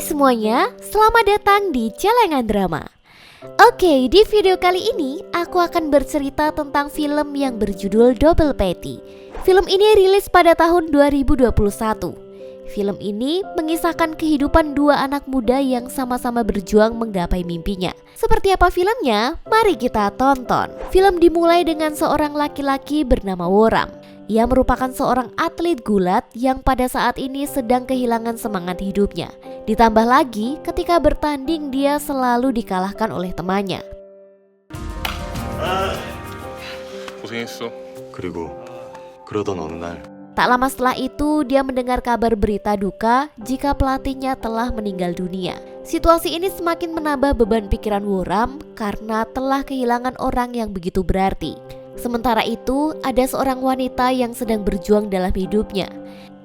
semuanya, selamat datang di Celengan Drama. Oke, di video kali ini aku akan bercerita tentang film yang berjudul Double Patty. Film ini rilis pada tahun 2021. Film ini mengisahkan kehidupan dua anak muda yang sama-sama berjuang menggapai mimpinya. Seperti apa filmnya? Mari kita tonton. Film dimulai dengan seorang laki-laki bernama Woram. Ia merupakan seorang atlet gulat yang pada saat ini sedang kehilangan semangat hidupnya. Ditambah lagi ketika bertanding dia selalu dikalahkan oleh temannya. 고생했어. 그리고 그러던 어느 날 Tak lama setelah itu dia mendengar kabar berita duka jika pelatihnya telah meninggal dunia. Situasi ini semakin menambah beban pikiran Woram karena telah kehilangan orang yang begitu berarti. Sementara itu, ada seorang wanita yang sedang berjuang dalam hidupnya.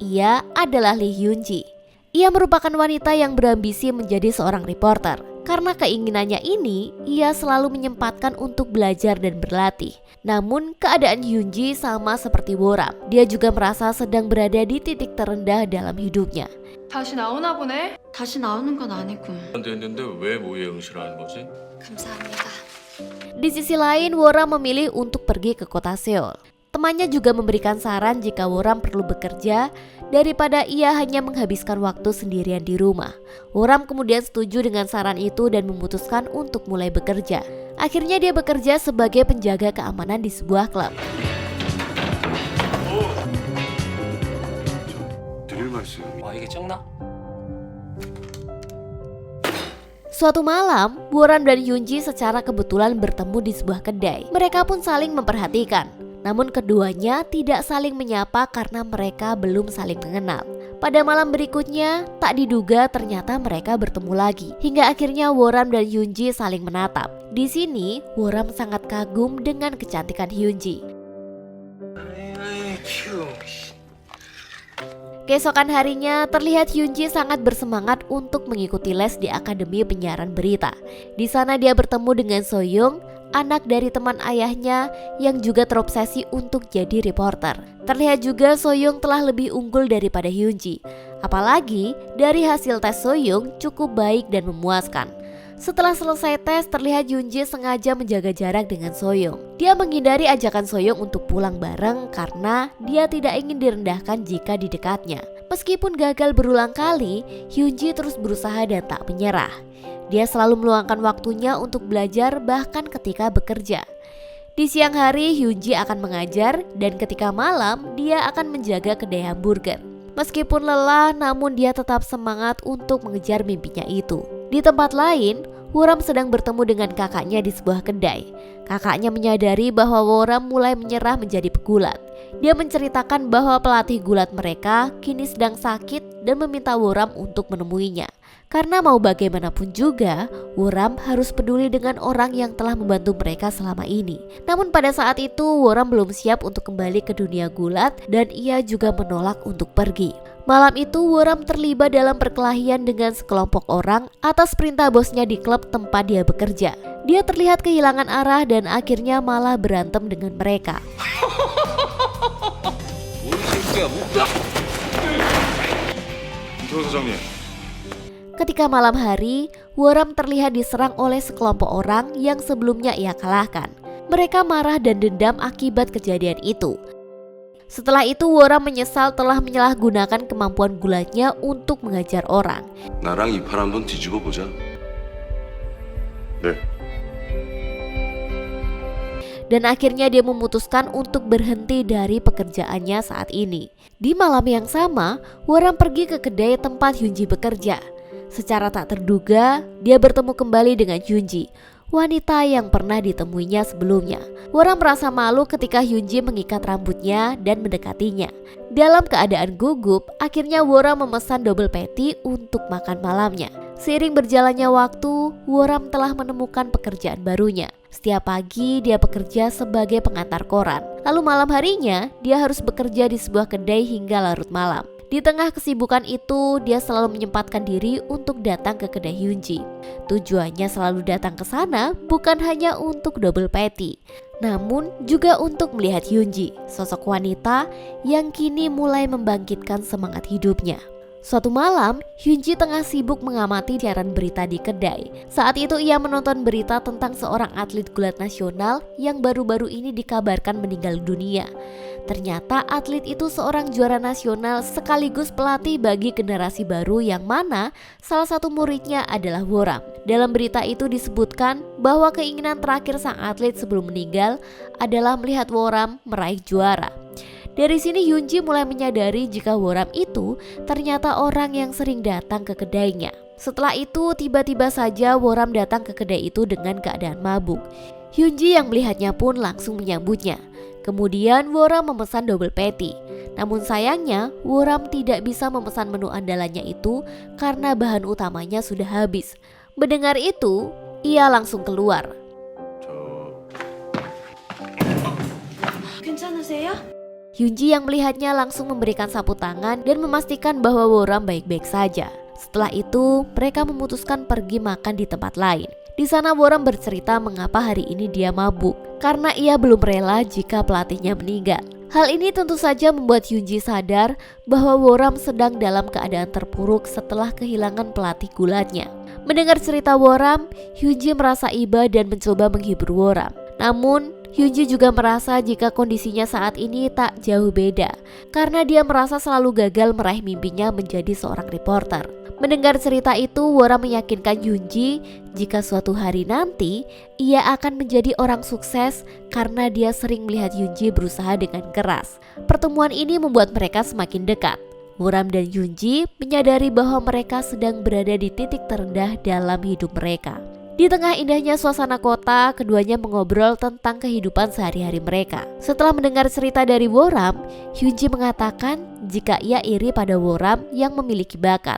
Ia adalah Lee Hyun-ji. Ia merupakan wanita yang berambisi menjadi seorang reporter. Karena keinginannya ini, ia selalu menyempatkan untuk belajar dan berlatih. Namun, keadaan Hyun-ji sama seperti Woram. Dia juga merasa sedang berada di titik terendah dalam hidupnya. 다시 나오나 보네? 다시 나오는 건 아니고. 안 됐는데 왜 모의 응시라는 거지? 감사합니다. Di sisi lain, Woram memilih untuk pergi ke kota Seoul. Temannya juga memberikan saran jika Woram perlu bekerja daripada ia hanya menghabiskan waktu sendirian di rumah. Woram kemudian setuju dengan saran itu dan memutuskan untuk mulai bekerja. Akhirnya dia bekerja sebagai penjaga keamanan di sebuah klub. 드릴 말씀. 이게 적나? Suatu malam, Woram dan Hyun-ji secara kebetulan bertemu di sebuah kedai. Mereka pun saling memperhatikan. Namun keduanya tidak saling menyapa karena mereka belum saling mengenal. Pada malam berikutnya, tak diduga ternyata mereka bertemu lagi. Hingga akhirnya Woram dan Hyun-ji saling menatap. Di sini, Woram sangat kagum dengan kecantikan Hyun-ji. Keesokan harinya, terlihat Hyun-ji sangat bersemangat untuk mengikuti les di Akademi Penyiaran Berita. Di sana dia bertemu dengan So-young, anak dari teman ayahnya yang juga terobsesi untuk jadi reporter. Terlihat juga So-young telah lebih unggul daripada Hyun-ji. Apalagi dari hasil tes So-young cukup baik dan memuaskan. Setelah selesai tes, terlihat Hyun-ji sengaja menjaga jarak dengan So-young. Dia menghindari ajakan So-young untuk pulang bareng karena dia tidak ingin direndahkan jika di dekatnya. Meskipun gagal berulang kali, Hyun-ji terus berusaha dan tak menyerah. Dia selalu meluangkan waktunya untuk belajar bahkan ketika bekerja. Di siang hari, Hyun-ji akan mengajar dan ketika malam, dia akan menjaga kedai hamburger. Meskipun lelah, namun dia tetap semangat untuk mengejar mimpinya itu. Di tempat lain, Woram sedang bertemu dengan kakaknya di sebuah kedai. Kakaknya menyadari bahwa Woram mulai menyerah menjadi pegulat. Dia menceritakan bahwa pelatih gulat mereka kini sedang sakit dan meminta Woram untuk menemuinya. Karena mau bagaimanapun juga, Woram harus peduli dengan orang yang telah membantu mereka selama ini. Namun pada saat itu, Woram belum siap untuk kembali ke dunia gulat dan ia juga menolak untuk pergi. Malam itu, Woram terlibat dalam perkelahian dengan sekelompok orang atas perintah bosnya di klub tempat dia bekerja. Dia terlihat kehilangan arah dan akhirnya malah berantem dengan mereka. 조 사장님. Ketika malam hari, Woram terlihat diserang oleh sekelompok orang yang sebelumnya ia kalahkan. Mereka marah dan dendam akibat kejadian itu. Setelah itu, Woram menyesal telah menyalahgunakan kemampuan gulatnya untuk mengajar orang. 나랑 이 판 한번 뒤집어 보자. 네. Dan akhirnya dia memutuskan untuk berhenti dari pekerjaannya saat ini. Di malam yang sama, Woram pergi ke kedai tempat Hyun-ji bekerja. Secara tak terduga, dia bertemu kembali dengan Hyun-ji, wanita yang pernah ditemuinya sebelumnya. Woram merasa malu ketika Hyun-ji mengikat rambutnya dan mendekatinya. Dalam keadaan gugup, akhirnya Woram memesan double patty untuk makan malamnya. Seiring berjalannya waktu, Woram telah menemukan pekerjaan barunya. Setiap pagi dia bekerja sebagai pengantar koran. Lalu malam harinya, dia harus bekerja di sebuah kedai hingga larut malam. Di tengah kesibukan itu, dia selalu menyempatkan diri untuk datang ke kedai Hyun-ji. Tujuannya selalu datang ke sana bukan hanya untuk double patty, namun juga untuk melihat Hyun-ji, sosok wanita yang kini mulai membangkitkan semangat hidupnya. Suatu malam, Hyunji tengah sibuk mengamati siaran berita di kedai. Saat itu ia menonton berita tentang seorang atlet gulat nasional yang baru-baru ini dikabarkan meninggal dunia. Ternyata atlet itu seorang juara nasional sekaligus pelatih bagi generasi baru yang mana salah satu muridnya adalah Woram. Dalam berita itu disebutkan bahwa keinginan terakhir sang atlet sebelum meninggal adalah melihat Woram meraih juara. Dari sini Hyunji mulai menyadari jika Woram itu ternyata orang yang sering datang ke kedainya. Setelah itu tiba-tiba saja Woram datang ke kedai itu dengan keadaan mabuk. Hyunji yang melihatnya pun langsung menyambutnya. Kemudian Woram memesan double patty. Namun sayangnya Woram tidak bisa memesan menu andalannya itu karena bahan utamanya sudah habis. Mendengar itu, ia langsung keluar. 괜찮으세요? Hyunji yang melihatnya langsung memberikan sapu tangan dan memastikan bahwa Woram baik-baik saja. Setelah itu, mereka memutuskan pergi makan di tempat lain. Di sana Woram bercerita mengapa hari ini dia mabuk, karena ia belum rela jika pelatihnya meninggal. Hal ini tentu saja membuat Hyunji sadar bahwa Woram sedang dalam keadaan terpuruk setelah kehilangan pelatih gulatnya. Mendengar cerita Woram, Hyunji merasa iba dan mencoba menghibur Woram. Namun, Hyunji juga merasa jika kondisinya saat ini tak jauh beda karena dia merasa selalu gagal meraih mimpinya menjadi seorang reporter. Mendengar cerita itu, Woram meyakinkan Hyunji jika suatu hari nanti ia akan menjadi orang sukses karena dia sering melihat Hyunji berusaha dengan keras. Pertemuan ini membuat mereka semakin dekat. Woram dan Hyunji menyadari bahwa mereka sedang berada di titik terendah dalam hidup mereka. Di tengah indahnya suasana kota, keduanya mengobrol tentang kehidupan sehari-hari mereka. Setelah mendengar cerita dari Woram, Hyunji mengatakan jika ia iri pada Woram yang memiliki bakat,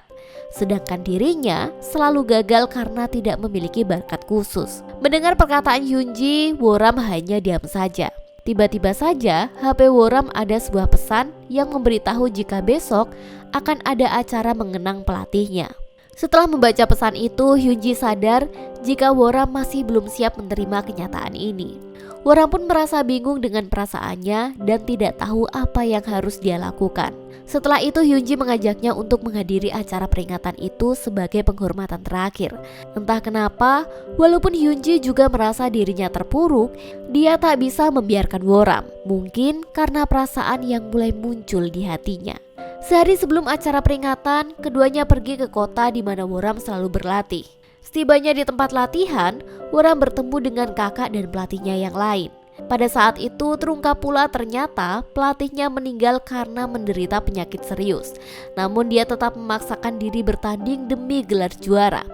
sedangkan dirinya selalu gagal karena tidak memiliki bakat khusus. Mendengar perkataan Hyunji, Woram hanya diam saja. Tiba-tiba saja HP Woram ada sebuah pesan yang memberitahu jika besok akan ada acara mengenang pelatihnya. Setelah membaca pesan itu, Hyunji sadar jika Woram masih belum siap menerima kenyataan ini. Woram pun merasa bingung dengan perasaannya dan tidak tahu apa yang harus dia lakukan. Setelah itu Hyunji mengajaknya untuk menghadiri acara peringatan itu sebagai penghormatan terakhir. Entah kenapa, walaupun Hyunji juga merasa dirinya terpuruk, dia tak bisa membiarkan Woram. Mungkin karena perasaan yang mulai muncul di hatinya. Sehari sebelum acara peringatan, keduanya pergi ke kota di mana Woram selalu berlatih. Setibanya di tempat latihan, Woram bertemu dengan kakak dan pelatihnya yang lain. Pada saat itu terungkap pula ternyata pelatihnya meninggal karena menderita penyakit serius. Namun dia tetap memaksakan diri bertanding demi gelar juara.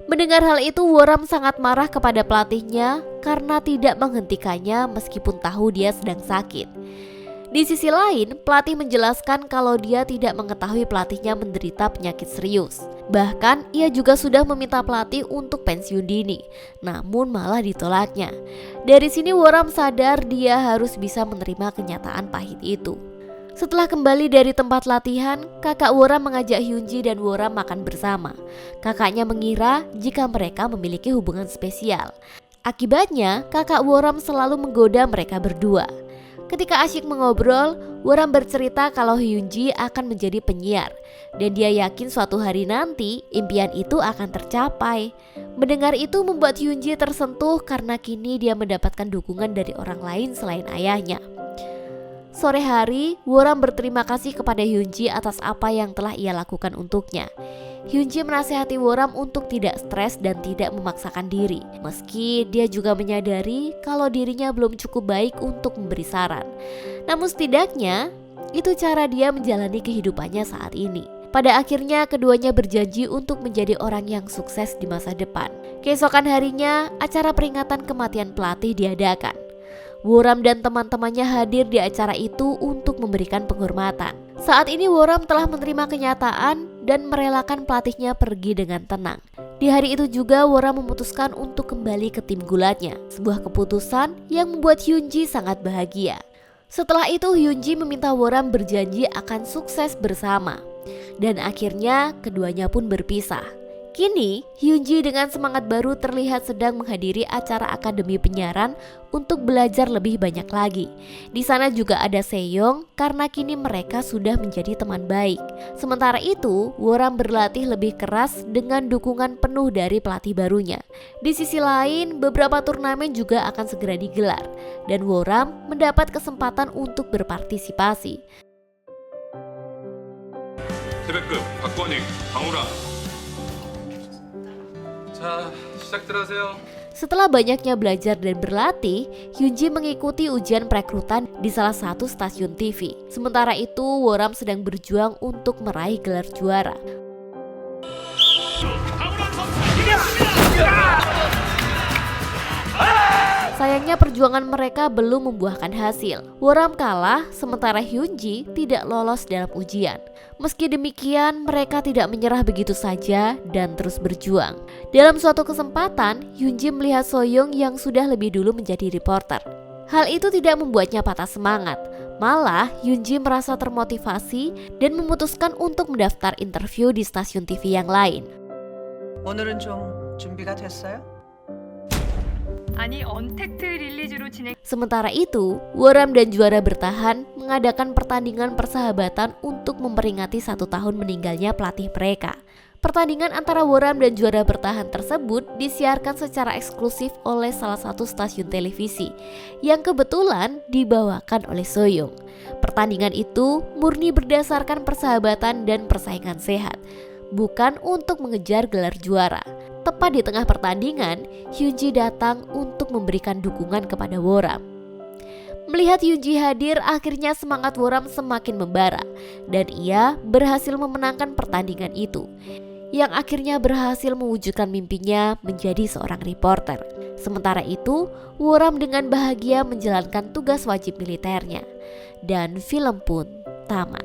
Mendengar hal itu, Woram sangat marah kepada pelatihnya karena tidak menghentikannya meskipun tahu dia sedang sakit. Di sisi lain, pelatih menjelaskan kalau dia tidak mengetahui pelatihnya menderita penyakit serius. Bahkan ia juga sudah meminta pelatih untuk pensiun dini, namun malah ditolaknya. Dari sini Woram sadar dia harus bisa menerima kenyataan pahit itu. Setelah kembali dari tempat latihan, kakak Woram mengajak Hyunji dan Woram makan bersama. Kakaknya mengira jika mereka memiliki hubungan spesial. Akibatnya, kakak Woram selalu menggoda mereka berdua. Ketika asyik mengobrol, Woram bercerita kalau Hyunji akan menjadi penyiar dan dia yakin suatu hari nanti impian itu akan tercapai. Mendengar itu membuat Hyunji tersentuh karena kini dia mendapatkan dukungan dari orang lain selain ayahnya. Sore hari, Woram berterima kasih kepada Hyunji atas apa yang telah ia lakukan untuknya. Hyunji menasihati Woram untuk tidak stres dan tidak memaksakan diri, meski dia juga menyadari kalau dirinya belum cukup baik untuk memberi saran. Namun setidaknya, itu cara dia menjalani kehidupannya saat ini. Pada akhirnya keduanya berjanji untuk menjadi orang yang sukses di masa depan. Keesokan harinya, acara peringatan kematian pelatih diadakan. Woram dan teman-temannya hadir di acara itu untuk memberikan penghormatan. Saat ini Woram telah menerima kenyataan dan merelakan pelatihnya pergi dengan tenang. Di hari itu juga Woram memutuskan untuk kembali ke tim gulatnya, sebuah keputusan yang membuat Hyunji sangat bahagia. Setelah itu Hyunji meminta Woram berjanji akan sukses bersama. Dan akhirnya keduanya pun berpisah. Kini, Hyunji dengan semangat baru terlihat sedang menghadiri acara akademi penyiaran untuk belajar lebih banyak lagi. Di sana juga ada Seyong karena kini mereka sudah menjadi teman baik. Sementara itu, Woram berlatih lebih keras dengan dukungan penuh dari pelatih barunya. Di sisi lain, beberapa turnamen juga akan segera digelar dan Woram mendapat kesempatan untuk berpartisipasi. 태백급 박권익, 강우라. 자, 시작들 하세요. Setelah banyaknya belajar dan berlatih, Hyunji mengikuti ujian perekrutan di salah satu stasiun TV. Sementara itu, Woram sedang berjuang untuk meraih gelar juara. Sayangnya perjuangan mereka belum membuahkan hasil. Woram kalah, sementara Hyunji tidak lolos dalam ujian. Meski demikian, mereka tidak menyerah begitu saja dan terus berjuang. Dalam suatu kesempatan, Hyunji melihat Soyoung yang sudah lebih dulu menjadi reporter. Hal itu tidak membuatnya patah semangat. Malah, Hyunji merasa termotivasi dan memutuskan untuk mendaftar interview di stasiun TV yang lain. 오늘은 좀 준비가 됐어요? 아니 언택트 릴리즈로 진행. Sementara itu, Woram dan juara bertahan mengadakan pertandingan persahabatan untuk memperingati 1 tahun meninggalnya pelatih mereka. Pertandingan antara Woram dan juara bertahan tersebut disiarkan secara eksklusif oleh salah satu stasiun televisi yang kebetulan dibawakan oleh Soyoung. Pertandingan itu murni berdasarkan persahabatan dan persaingan sehat, bukan untuk mengejar gelar juara. Tepat di tengah pertandingan, Hyunji datang untuk memberikan dukungan kepada Woram. Melihat Hyunji hadir, akhirnya semangat Woram semakin membara dan ia berhasil memenangkan pertandingan itu, yang akhirnya berhasil mewujudkan mimpinya menjadi seorang reporter. Sementara itu, Woram dengan bahagia menjalankan tugas wajib militernya dan film pun tamat.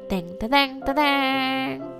Teng teng teng teng.